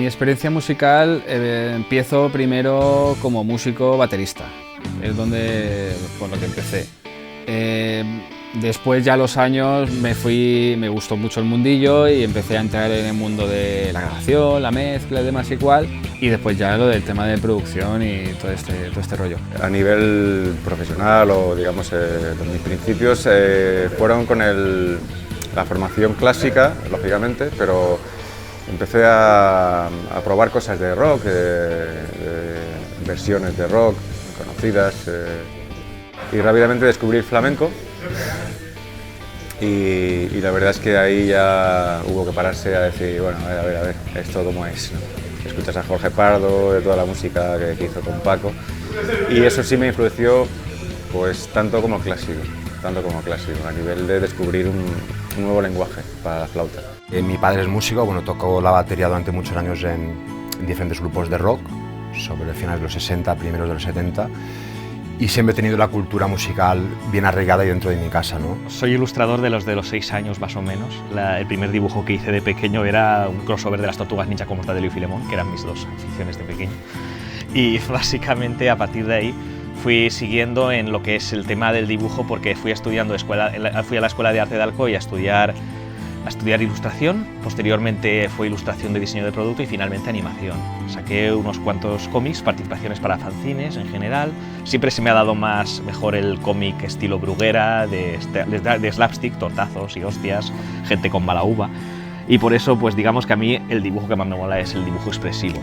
experiencia musical empiezo primero como músico baterista, es con lo que empecé. Después ya a los años me gustó mucho el mundillo y empecé a entrar en el mundo de la grabación, la mezcla y demás igual, y después ya lo del tema de producción y todo este rollo. A nivel profesional o digamos mis principios fueron con la formación clásica, lógicamente, pero empecé a probar cosas de rock, versiones de rock conocidas y rápidamente descubrí el flamenco. Y la verdad es que ahí ya hubo que pararse a decir, bueno, a ver, esto cómo es, ¿no? Escuchas a Jorge Pardo, de toda la música que hizo con Paco, y eso sí me influenció pues tanto como clásico, a nivel de descubrir un nuevo lenguaje para la flauta. Mi padre es músico, bueno, tocó la batería durante muchos años en diferentes grupos de rock, sobre finales de los 60, primeros de los 70, y siempre he tenido la cultura musical bien arraigada y dentro de mi casa, ¿no? Soy ilustrador de los 6 años más o menos. El primer dibujo que hice de pequeño era un crossover de las Tortugas Ninja con Mortadelo y Filemón, que eran mis dos aficiones de pequeño. Y básicamente a partir de ahí fui siguiendo en lo que es el tema del dibujo, porque fui a la Escuela de Arte de Alcoy a estudiar ilustración, posteriormente fue ilustración de diseño de producto y finalmente animación. Saqué unos cuantos cómics, participaciones para fanzines en general. Siempre se me ha dado mejor el cómic estilo Bruguera, de slapstick, tortazos y hostias, gente con mala uva. Y por eso, pues digamos que a mí el dibujo que más me mola es el dibujo expresivo.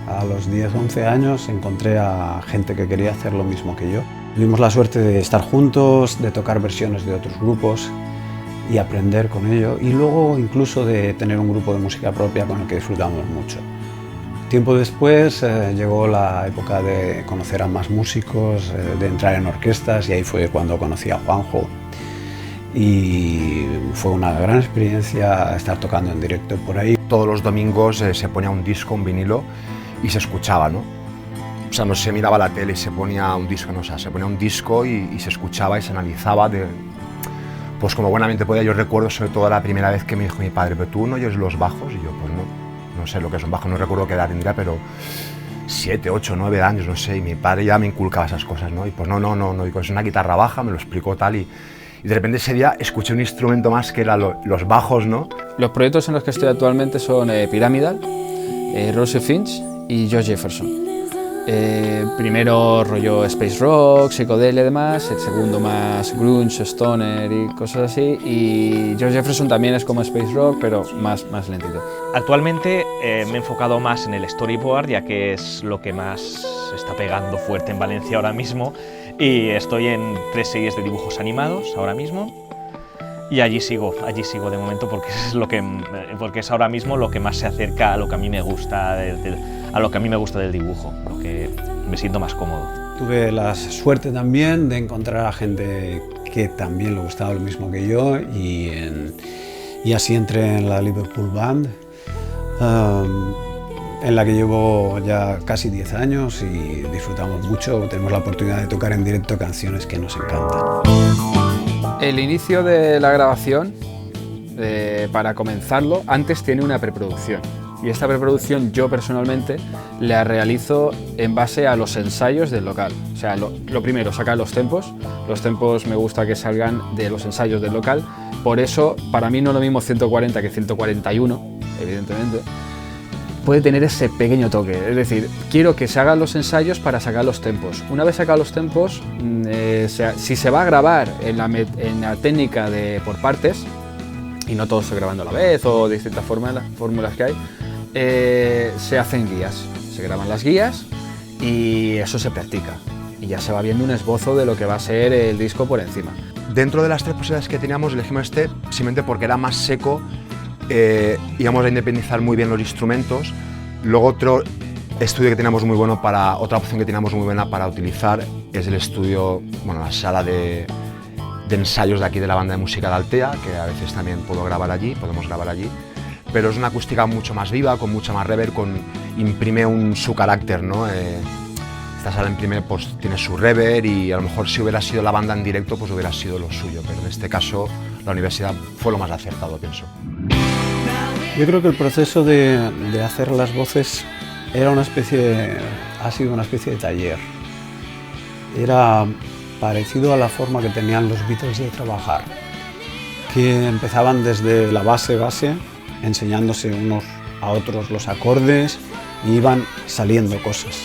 A los 10 o 11 años encontré a gente que quería hacer lo mismo que yo. Tuvimos la suerte de estar juntos, de tocar versiones de otros grupos y aprender con ello, y luego incluso de tener un grupo de música propia con el que disfrutamos mucho. Tiempo después llegó la época de conocer a más músicos, de entrar en orquestas, y ahí fue cuando conocí a Juanjo, y fue una gran experiencia estar tocando en directo por ahí. Todos los domingos se ponía un disco, un vinilo, y se escuchaba, ¿no? O sea, no se miraba la tele y se ponía un disco, no, o sea, se ponía un disco y se escuchaba y se analizaba pues como buenamente podía. Yo recuerdo sobre todo la primera vez que me dijo mi padre, ¿pero tú no oyes los bajos? Y yo, pues no sé lo que son bajos, no recuerdo qué edad tendría, pero 7, 8, 9 años, no sé, y mi padre ya me inculcaba esas cosas, ¿no? Y pues no, digo, es una guitarra baja, me lo explicó tal, y de repente ese día escuché un instrumento más que era los bajos, ¿no? Los proyectos en los que estoy actualmente son Pyramidal, Rose Finch y George Jefferson. Primero rollo space rock, psicodelia y demás, el segundo más grunge, stoner y cosas así, y George Jefferson también es como space rock, pero más lentito. Actualmente me he enfocado más en el storyboard, ya que es lo que más se está pegando fuerte en Valencia ahora mismo, y estoy en 3 series de dibujos animados ahora mismo. Y allí sigo de momento, porque es ahora mismo lo que más se acerca a lo que a mí me gusta del dibujo, lo que me siento más cómodo. Tuve la suerte también de encontrar a gente que también le gustaba lo mismo que yo, y así entré en la Liverpool Band, en la que llevo ya casi 10 años y disfrutamos mucho. Tenemos la oportunidad de tocar en directo canciones que nos encantan. El inicio de la grabación, para comenzarlo, antes tiene una preproducción. Y esta preproducción yo personalmente la realizo en base a los ensayos del local. O sea, lo primero, sacar los tempos. Los tempos me gusta que salgan de los ensayos del local. Por eso, para mí no es lo mismo 140 que 141, evidentemente. Puede tener ese pequeño toque, es decir, quiero que se hagan los ensayos para sacar los tempos. Una vez sacados los tempos, si se va a grabar en la técnica de por partes, y no todos se grabando a la vez o de distintas fórmulas que hay, se hacen guías, se graban las guías y eso se practica. Y ya se va viendo un esbozo de lo que va a ser el disco por encima. Dentro de las 3 posibilidades que teníamos, elegimos este simplemente porque era más seco. Íbamos a independizar muy bien los instrumentos. Luego otra opción que teníamos muy buena para utilizar es el estudio, bueno, la sala de ensayos de aquí de la banda de música de Altea, que a veces también podemos grabar allí, pero es una acústica mucho más viva, con mucha más reverb, imprime su carácter, ¿no? Esta sala pues tiene su reverb, y a lo mejor si hubiera sido la banda en directo pues hubiera sido lo suyo, pero en este caso la universidad fue lo más acertado, pienso. Yo creo que el proceso de hacer las voces ha sido una especie de taller. Era parecido a la forma que tenían los Beatles de trabajar, que empezaban desde la base, enseñándose unos a otros los acordes y iban saliendo cosas.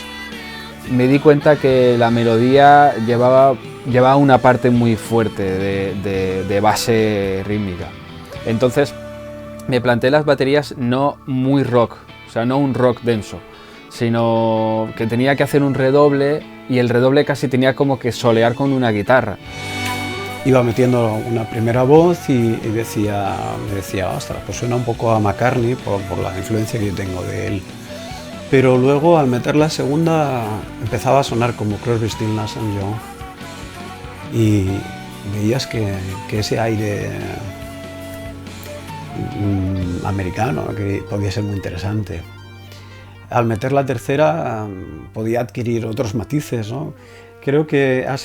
Me di cuenta que la melodía llevaba una parte muy fuerte de base rítmica. Entonces me planteé las baterías no muy rock, o sea, no un rock denso, sino que tenía que hacer un redoble y el redoble casi tenía como que solear con una guitarra. Iba metiendo una primera voz y me decía, ostras, pues suena un poco a McCartney por la influencia que yo tengo de él. Pero luego al meter la segunda empezaba a sonar como Crosby, Stills, Nash & Young y veías que ese aire americano que podía ser muy interesante. Al meter la tercera podía adquirir otros matices, ¿no? Creo que ha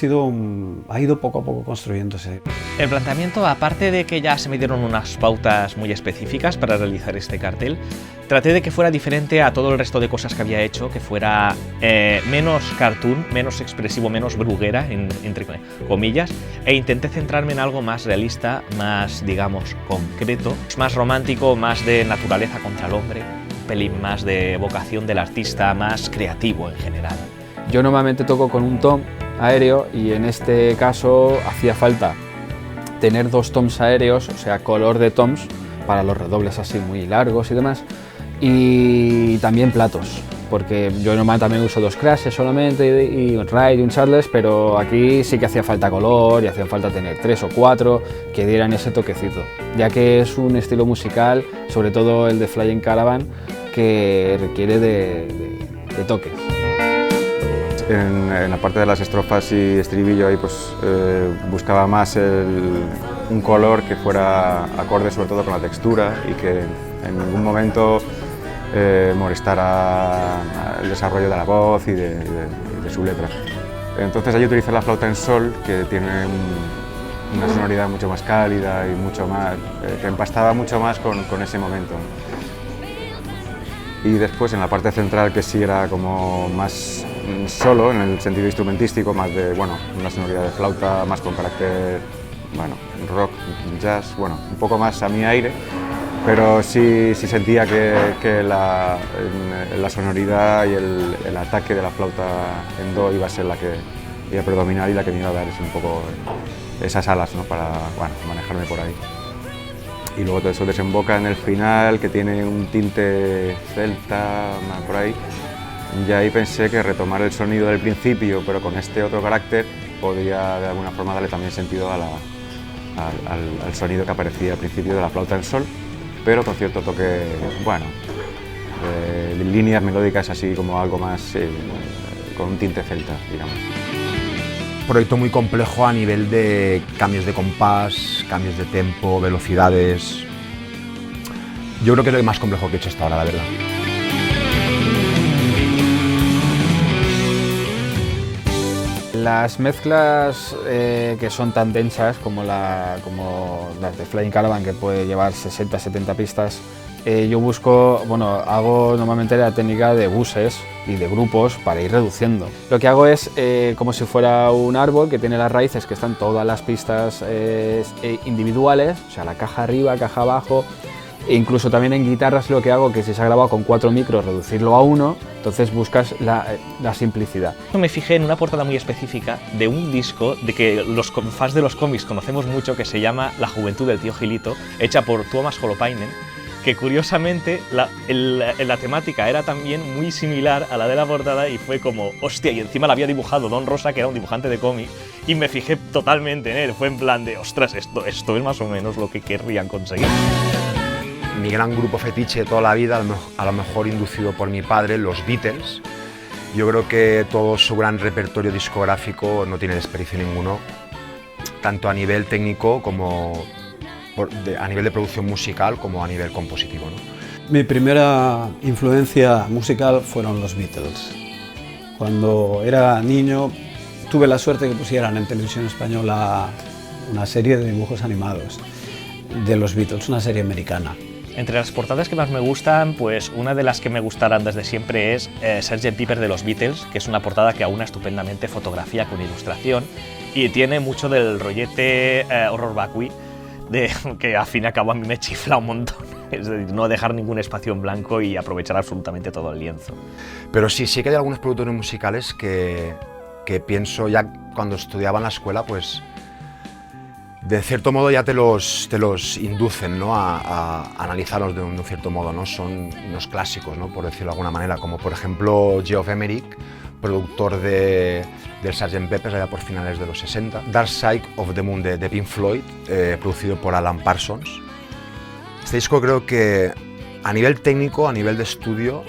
ido poco a poco construyéndose. El planteamiento, aparte de que ya se me dieron unas pautas muy específicas para realizar este cartel, traté de que fuera diferente a todo el resto de cosas que había hecho, que fuera menos cartoon, menos expresivo, menos bruguera, entre comillas, e intenté centrarme en algo más realista, más, digamos, concreto, más romántico, más de naturaleza contra el hombre, un pelín más de vocación del artista, más creativo en general. Yo normalmente toco con un tom aéreo y en este caso hacía falta tener dos toms aéreos, o sea, color de toms para los redobles así muy largos y demás, y también platos, porque yo normalmente también uso dos crashes solamente y un ride y un charles, pero aquí sí que hacía falta color y hacía falta tener 3 o 4 que dieran ese toquecito, ya que es un estilo musical, sobre todo el de Flying Caravan, que requiere de toques. En la parte de las estrofas y estribillo ahí pues buscaba más un color que fuera acorde sobre todo con la textura y que en ningún momento molestara el desarrollo de la voz y de su letra. Entonces allí utilicé la flauta en sol, que tiene una sonoridad mucho más cálida y mucho más, que empastaba mucho más con ese momento. Y después en la parte central, que sí era como más solo en el sentido instrumentístico, más de, bueno, una sonoridad de flauta más con carácter, bueno, rock, jazz, bueno, un poco más a mi aire, pero sí sentía que la sonoridad y el ataque de la flauta en do iba a ser la que iba a predominar y la que me iba a dar un poco esas alas, ¿no? Para, bueno, manejarme por ahí. Y luego todo eso desemboca en el final, que tiene un tinte celta por ahí. Y ahí pensé que retomar el sonido del principio, pero con este otro carácter, podía de alguna forma darle también sentido al sonido que aparecía al principio de la flauta en sol, pero con cierto toque, bueno, de líneas melódicas así como algo más, con un tinte celta, digamos. Proyecto muy complejo a nivel de cambios de compás, cambios de tempo, velocidades. Yo creo que es lo más complejo que he hecho hasta ahora, la verdad. Las mezclas que son tan densas como las de Flying Caravan, que puede llevar 60-70 pistas, yo busco, bueno, hago normalmente la técnica de buses y de grupos para ir reduciendo. Lo que hago es como si fuera un árbol que tiene las raíces, que están todas las pistas individuales, o sea, la caja arriba, caja abajo. E incluso también en guitarras lo que hago, que si se ha grabado con 4 micros, reducirlo a 1, entonces buscas la simplicidad. Me fijé en una portada muy específica de un disco de que los fans de los cómics conocemos mucho, que se llama La juventud del tío Gilito, hecha por Tuomas Holopainen, que curiosamente la temática era también muy similar a la de la portada y fue como, hostia, y encima la había dibujado Don Rosa, que era un dibujante de cómic, y me fijé totalmente en él, fue en plan de, ostras, esto es más o menos lo que querrían conseguir. Mi gran grupo fetiche de toda la vida, a lo mejor inducido por mi padre, los Beatles. Yo creo que todo su gran repertorio discográfico no tiene desperdicio ninguno, tanto a nivel técnico como a nivel de producción musical como a nivel compositivo, ¿no? Mi primera influencia musical fueron los Beatles. Cuando era niño tuve la suerte que pusieran en televisión española una serie de dibujos animados de los Beatles, una serie americana. Entre las portadas que más me gustan, pues una de las que me gustarán desde siempre es Sgt. Pepper de los Beatles, que es una portada que aúna estupendamente fotografía con ilustración y tiene mucho del rollete horror vacui, que al fin y al cabo a mí me chifla un montón. Es decir, no dejar ningún espacio en blanco y aprovechar absolutamente todo el lienzo. Pero sí que hay algunos productores musicales que pienso ya cuando estudiaba en la escuela, pues de cierto modo ya te los inducen, ¿no? a analizarlos de un cierto modo, ¿no? Son unos clásicos, ¿no? Por decirlo de alguna manera, como por ejemplo Geoff Emerick, productor del Sgt. Pepper allá por finales de los 60, Dark Side of the Moon de Pink Floyd, producido por Alan Parsons. Este disco creo que a nivel técnico, a nivel de estudio,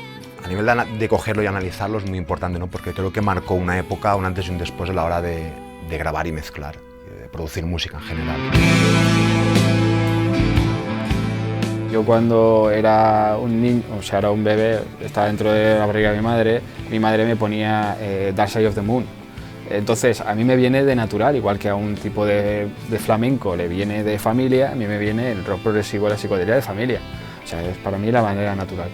a nivel de cogerlo y analizarlo es muy importante, ¿no? Porque creo que marcó una época, un antes y un después a la hora de grabar y mezclar, de producir música en general. Yo cuando era un niño, o sea, era un bebé, estaba dentro de la barriga de mi madre me ponía Dark Side of the Moon. Entonces a mí me viene de natural, igual que a un tipo de flamenco le viene de familia, a mí me viene el rock progresivo, la psicodelia de familia. O sea, es para mí la manera natural.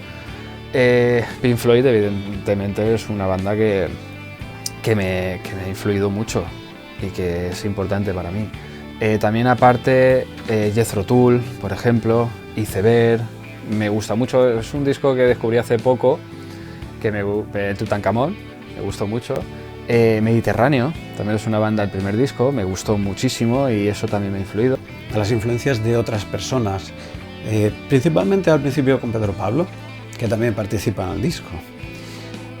Pink Floyd evidentemente es una banda que me ha influido mucho y que es importante para mí. También aparte Jethro Tull, por ejemplo, Iceberg, me gusta mucho, es un disco que descubrí hace poco, Tutankamón, me gustó mucho. Mediterráneo, también es una banda del primer disco, me gustó muchísimo y eso también me ha influido. Las influencias de otras personas, principalmente al principio con Pedro Pablo, que también participa en el disco.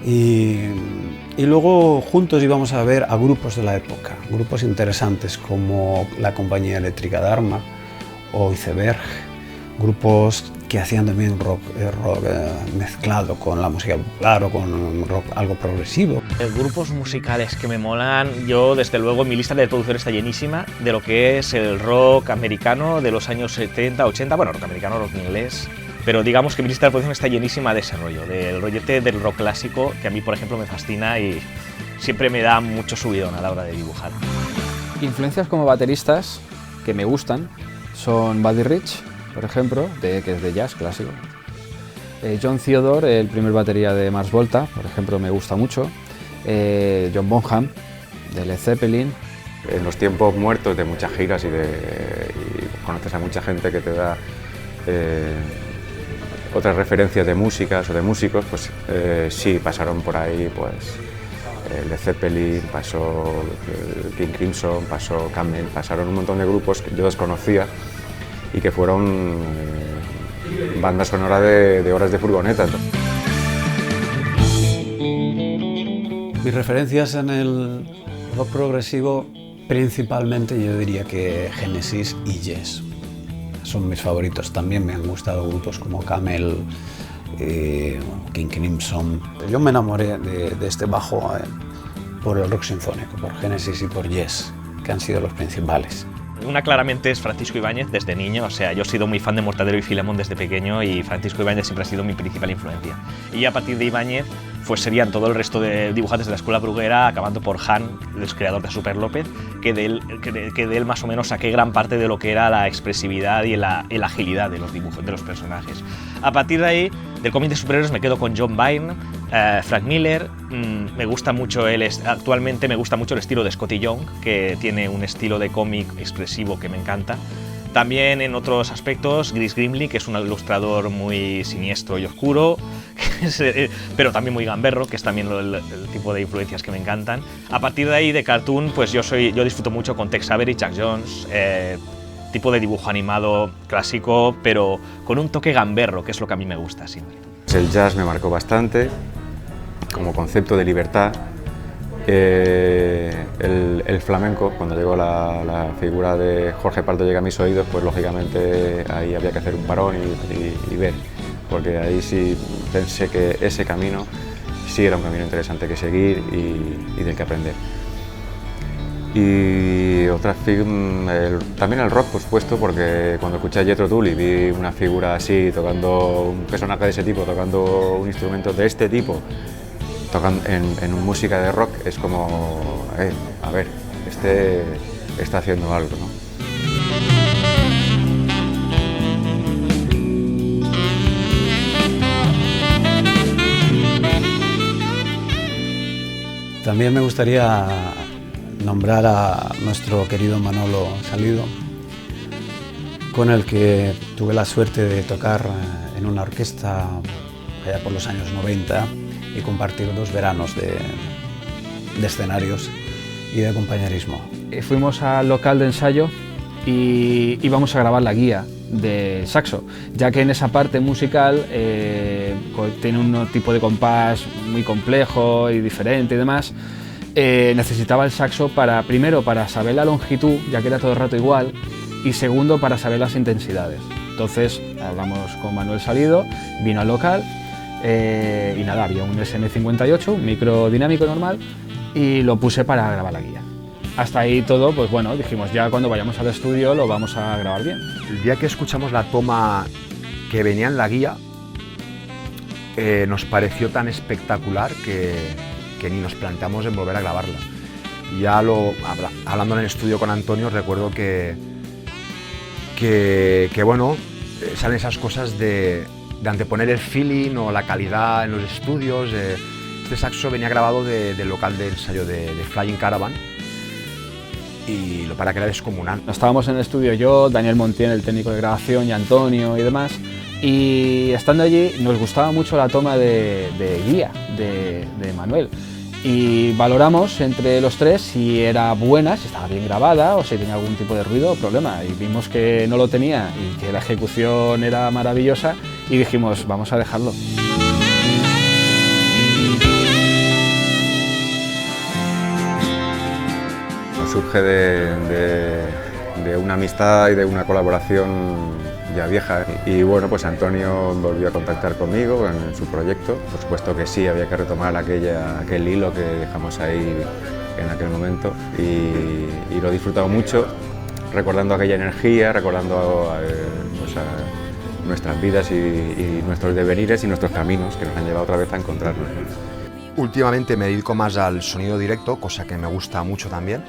Y luego juntos íbamos a ver a grupos de la época, grupos interesantes como la Compañía Eléctrica Dharma o Iceberg, grupos que hacían también rock mezclado con la música popular o con rock algo progresivo. Grupos musicales que me molan, yo desde luego mi lista de producción está llenísima de lo que es el rock americano de los años 70, 80, bueno, rock americano, rock inglés, pero digamos que mi lista de producción está llenísima de ese rollo, del rollete del rock clásico, que a mí por ejemplo me fascina y siempre me da mucho subidón a la hora de dibujar. Influencias como bateristas que me gustan son Buddy Rich, por ejemplo, que es de jazz clásico. John Theodore, el primer batería de Mars Volta, por ejemplo, me gusta mucho. John Bonham, de Led Zeppelin. En los tiempos muertos de muchas giras y conoces a mucha gente que te da otras referencias de músicas o de músicos, pues sí, pasaron por ahí, pues Led Zeppelin, pasó King Crimson, pasó Camel, pasaron un montón de grupos que yo desconocía y que fueron banda sonora de horas de furgoneta. Mis referencias en el rock progresivo, principalmente yo diría que Genesis y Yes. Son mis favoritos. También me han gustado grupos como Camel, King Crimson. Yo me enamoré de este bajo por el rock sinfónico, por Genesis y por Yes, que han sido los principales. Una claramente es Francisco Ibáñez desde niño, o sea, yo he sido muy fan de Mortadelo y Filemón desde pequeño y Francisco Ibáñez siempre ha sido mi principal influencia. Y a partir de Ibáñez, pues serían todo el resto de dibujantes de la escuela bruguera, acabando por Han, el creador de Super López, que de él más o menos saqué gran parte de lo que era la expresividad y la agilidad de los dibujos, de los personajes. A partir de ahí, del cómic de superhéroes me quedo con John Byrne, Frank Miller, me gusta mucho actualmente me gusta mucho el estilo de Scotty Young, que tiene un estilo de cómic expresivo que me encanta. También en otros aspectos, Chris Grimley, que es un ilustrador muy siniestro y oscuro, pero también muy gamberro, que es también el tipo de influencias que me encantan. A partir de ahí, de cartoon, pues yo disfruto mucho con Tex Avery, Chuck Jones, tipo de dibujo animado clásico, pero con un toque gamberro, que es lo que a mí me gusta siempre. El jazz me marcó bastante, como concepto de libertad. El flamenco, cuando llegó la figura de Jorge Pardo llega a mis oídos, pues lógicamente ahí había que hacer un parón y ver, porque ahí sí pensé que ese camino sí era un camino interesante que seguir y del que aprender. Y otra también el rock, por supuesto, porque cuando escuché a Jethro Tull y vi una figura así, tocando un personaje de ese tipo, tocando un instrumento de este tipo, tocando en música de rock, es como, a ver, este está haciendo algo, ¿no? también me gustaría nombrar a nuestro querido Manolo Salido, con el que tuve la suerte de tocar en una orquesta allá por los años 90 y compartir 2 veranos de escenarios y de compañerismo. Fuimos al local de ensayo y íbamos a grabar la guía de saxo, ya que en esa parte musical tiene un tipo de compás muy complejo y diferente y demás. Necesitaba el saxo primero para saber la longitud, ya que era todo el rato igual, y segundo para saber las intensidades. Entonces hablamos con Manuel Salido, vino al local y nada, había un SM58, un micro dinámico normal, y lo puse para grabar la guía. Hasta ahí todo, pues bueno, dijimos ya cuando vayamos al estudio lo vamos a grabar bien. El día que escuchamos la toma que venía en la guía, nos pareció tan espectacular que ni nos planteamos en volver a grabarla. Ya hablando en el estudio con Antonio, recuerdo que bueno, salen esas cosas de anteponer el feeling o la calidad en los estudios. Este saxo venía grabado del local de ensayo de Flying Caravan, y lo para que era descomunal. Estábamos en el estudio yo, Daniel Montiel, el técnico de grabación, y Antonio y demás, y estando allí nos gustaba mucho la toma de guía de Manuel, y valoramos entre los tres si era buena, si estaba bien grabada o si tenía algún tipo de ruido o problema, y vimos que no lo tenía y que la ejecución era maravillosa y dijimos vamos a dejarlo. Surge de una amistad y de una colaboración ya vieja, y bueno, pues Antonio volvió a contactar conmigo en su proyecto. Por supuesto que sí, había que retomar aquel hilo que dejamos ahí en aquel momento, y lo he disfrutado mucho, recordando aquella energía, recordando pues nuestras vidas y nuestros devenires y nuestros caminos que nos han llevado otra vez a encontrarnos. Últimamente me dedico más al sonido directo, cosa que me gusta mucho también.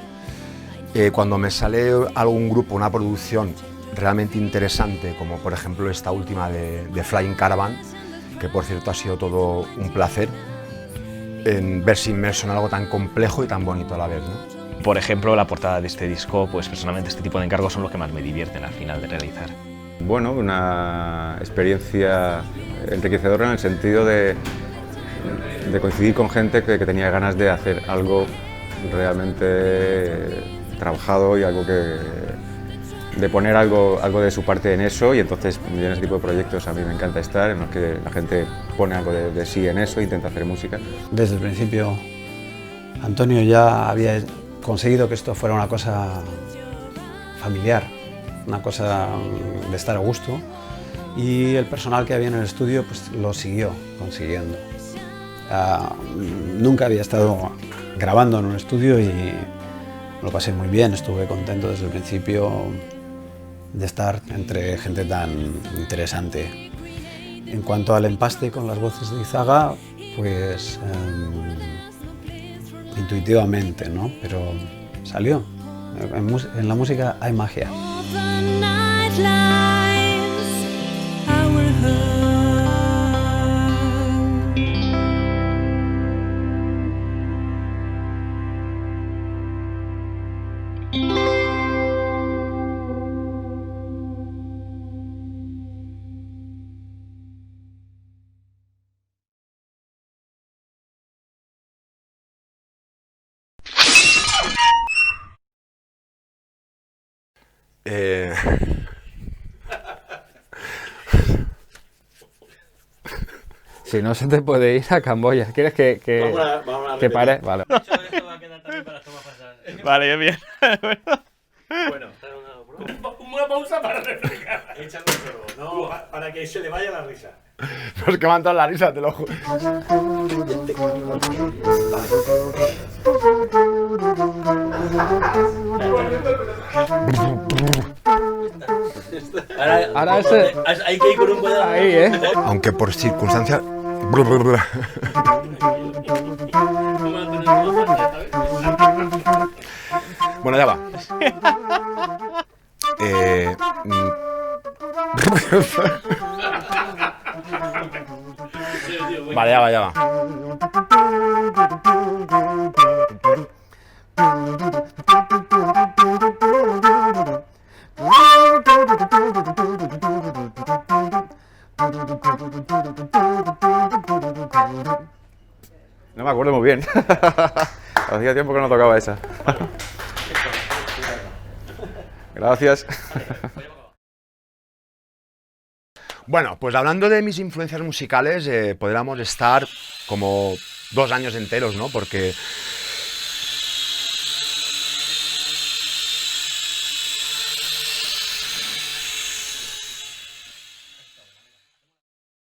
Cuando me sale algún grupo, una producción realmente interesante, como por ejemplo esta última de Flying Caravan, que por cierto ha sido todo un placer en verse inmerso en algo tan complejo y tan bonito a la vez, ¿no? Por ejemplo, la portada de este disco, pues personalmente este tipo de encargos son los que más me divierten al final de realizar. Bueno, una experiencia enriquecedora en el sentido de coincidir con gente que tenía ganas de hacer algo realmente trabajado y de poner algo de su parte en eso, y entonces en ese tipo de proyectos a mí me encanta estar, en los que la gente pone algo de sí en eso e intenta hacer música. Desde el principio Antonio ya había conseguido que esto fuera una cosa familiar, una cosa de estar a gusto, y el personal que había en el estudio pues lo siguió consiguiendo. Nunca había estado grabando en un estudio y lo pasé muy bien, estuve contento desde el principio de estar entre gente tan interesante. En cuanto al empaste con las voces de Izaga, pues intuitivamente, ¿no? Pero salió. En la música hay magia. Si no, se te puede ir a Camboya. ¿Quieres que pare? Vale. Vale, bien. Bueno, una pausa para refrescar. Échale un sorbo, no, para que se le vaya la risa. Pues que me ha entrado la risa, te lo juro. Ahora ese... Hay que ir con un cuidado. Ahí, Aunque por circunstancias... Bueno, ya va. Vale, ya va. No me acuerdo muy bien. Hacía tiempo que no tocaba esa. Gracias. Bueno, pues hablando de mis influencias musicales, podríamos estar como 2 años enteros, ¿no? Porque